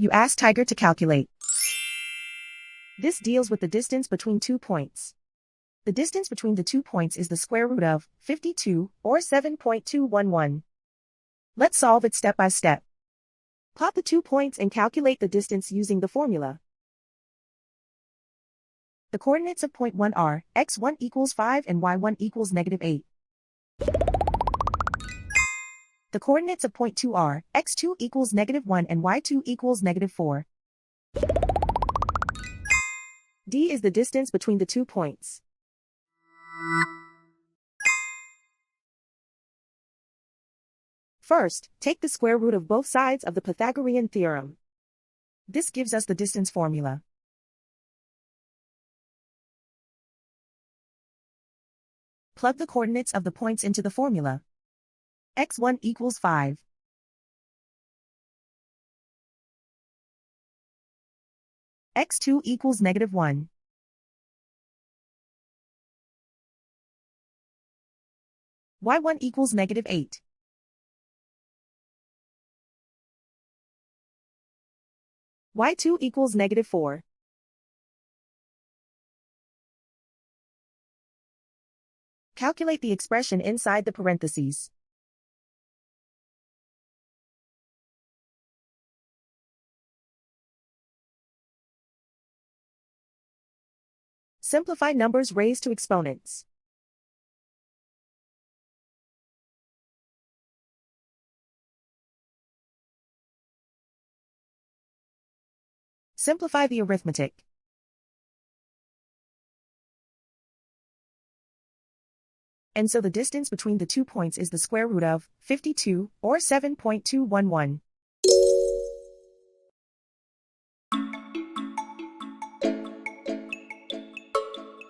You ask Tiger to calculate. This deals with the distance between 2 points. The distance between the 2 points is the square root of 52, or 7.211. Let's solve it step by step. Plot the 2 points and calculate the distance using the formula. The coordinates of point 1 are x1 equals 5 and y1 equals -8. The coordinates of point 2 are x2 equals -1 and y2 equals -4. D is the distance between the 2 points. First, take the square root of both sides of the Pythagorean theorem. This gives us the distance formula. Plug the coordinates of the points into the formula. x1 equals 5. x2 equals -1. y1 equals -8. y2 equals -4. Calculate the expression inside the parentheses. Simplify numbers raised to exponents. Simplify the arithmetic. And so the distance between the 2 points is the square root of 52, or 7.211.